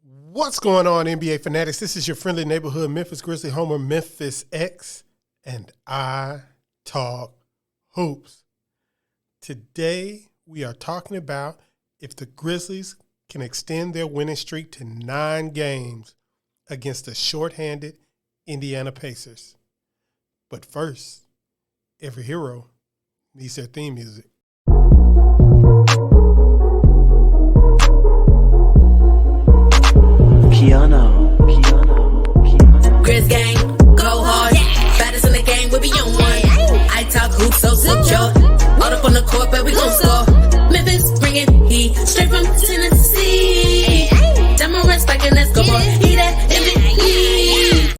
What's going on, NBA fanatics? This is your friendly neighborhood Memphis Grizzly homer, Memphis X, and I talk hoops. Today, we are talking about if the Grizzlies can extend their winning streak to 9 games against the shorthanded Indiana Pacers. But first, every hero needs their theme music. KeyAno. Grizz gang, go hard. Baddest in the game, we be on one. I talk hoops, so secure. All up on the court, but we gon' score. Memphis bringing heat straight from Tennessee. Morant spiking, let's go, boy. He that MVP.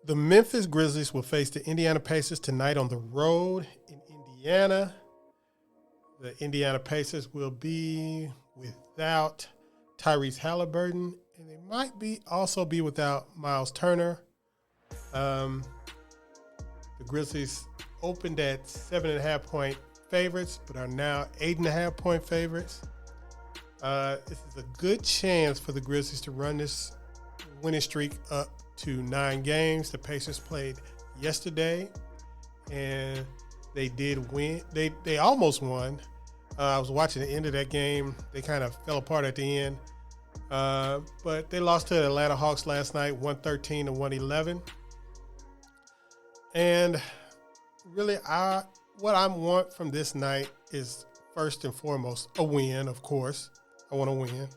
The Memphis Grizzlies will face the Indiana Pacers tonight on the road in Indiana. The Indiana Pacers will be without Tyrese Halliburton, and they might also be without Miles Turner. The Grizzlies opened at 7.5-point favorites, but are now 8.5-point favorites. This is a good chance for the Grizzlies to run this winning streak up to 9 games. The Pacers played yesterday, and they did win. They almost won. I was watching the end of that game. They kind of fell apart at the end. But they lost to the Atlanta Hawks last night, 113 to 111. And really, what I want from this night is first and foremost a win, of course. I want to win.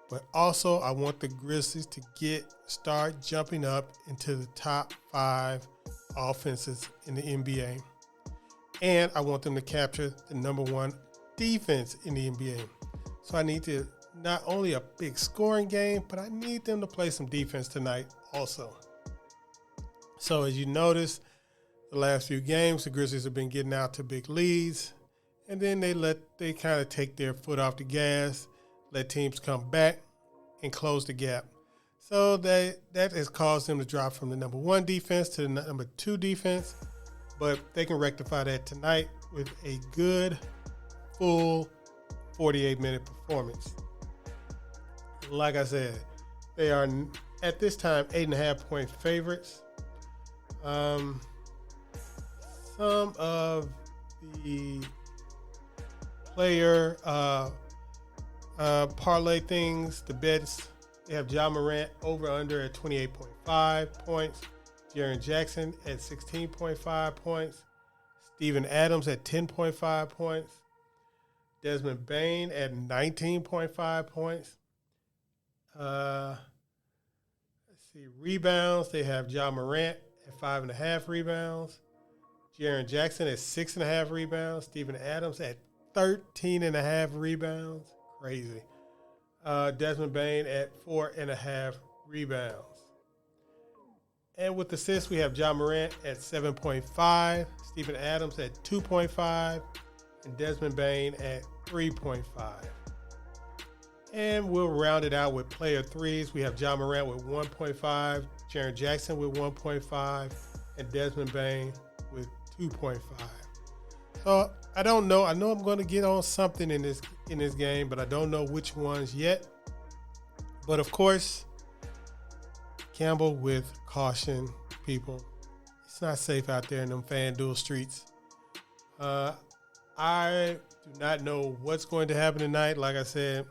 But also, I want the Grizzlies to start jumping up into the top 5 offenses in the NBA. And I want them to capture the number 1 defense in the NBA. So I need to not only a big scoring game, but I need them to play some defense tonight also. So as you notice, the last few games, the Grizzlies have been getting out to big leads, and then they kind of take their foot off the gas, let teams come back and close the gap. So that has caused them to drop from the number 1 defense to the number 2 defense, but they can rectify that tonight with a good, full 48-minute performance. Like I said, they are at this time 8.5-point favorites. Some of the player parlay things, the bets, they have Ja Morant over/under at 28.5 points, Jaren Jackson at 16.5 points, Steven Adams at 10.5 points, Desmond Bane at 19.5 points. Let's see, rebounds, they have Ja Morant at 5.5 rebounds, Jaren Jackson at 6.5 rebounds, Steven Adams at 13.5 rebounds, crazy. Desmond Bane at 4.5 rebounds. And with assists, we have Ja Morant at 7.5, Steven Adams at 2.5, and Desmond Bane at 3.5. And we'll round it out with player threes. We have Ja Morant with 1.5, Jaren Jackson with 1.5, and Desmond Bane with 2.5. So I don't know. I know I'm going to get on something in this game, but I don't know which ones yet. But of course, gamble with caution, people. It's not safe out there in them FanDuel streets. I do not know what's going to happen tonight. Like I said,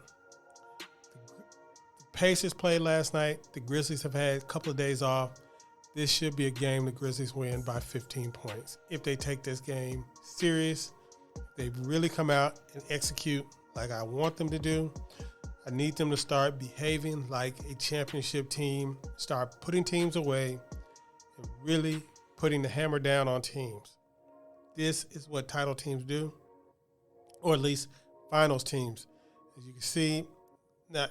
the Pacers played last night. The Grizzlies have had a couple of days off. This should be a game the Grizzlies win by 15 points. If they take this game serious, they really come out and execute like I want them to do. I need them to start behaving like a championship team, start putting teams away, and really putting the hammer down on teams. This is what title teams do, or at least finals teams. As you can see, now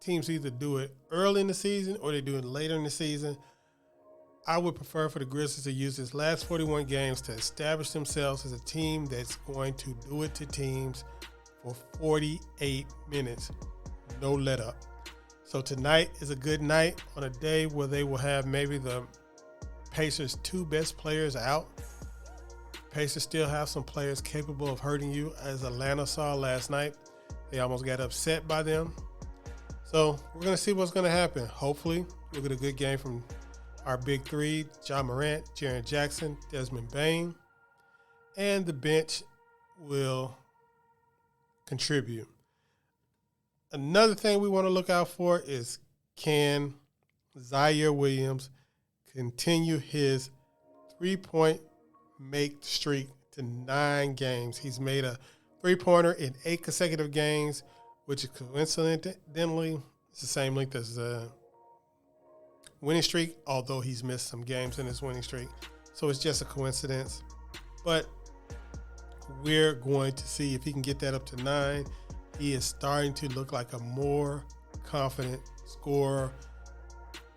teams either do it early in the season or they do it later in the season. I would prefer for the Grizzlies to use this last 41 games to establish themselves as a team that's going to do it to teams for 48 minutes, no let up. So tonight is a good night on a day where they will have maybe the Pacers' 2 best players out. Pacers still have some players capable of hurting you, as Atlanta saw last night. They almost got upset by them. So we're going to see what's going to happen. Hopefully, we'll get a good game from our big three, John Morant, Jaren Jackson, Desmond Bane, and the bench will contribute. Another thing we want to look out for is, can Zaire Williams continue his three-point make streak to 9 games? He's made a three-pointer in 8 consecutive games, which is coincidentally it's the same length as the winning streak, although he's missed some games in his winning streak. So it's just a coincidence. But we're going to see if he can get that up to 9. He is starting to look like a more confident scorer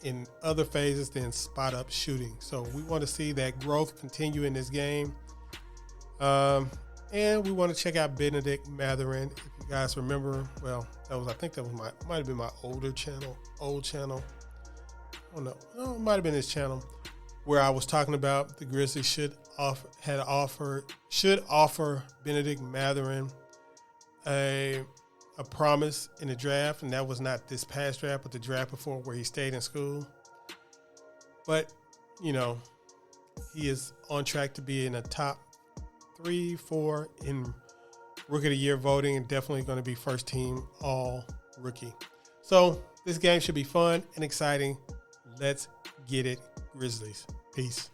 in other phases than spot-up shooting. So we want to see that growth continue in this game. And we want to check out Benedict Mathurin. If you guys remember, well, I think that might have been my old channel. Oh no, it might have been his channel where I was talking about the Grizzlies should offer Benedict Mathurin a promise in the draft, and that was not this past draft, but the draft before where he stayed in school. But, you know, he is on track to be in the top 3-4 in Rookie of the Year voting, and definitely going to be first team all rookie. So this game should be fun and exciting. Let's get it, Grizzlies. Peace.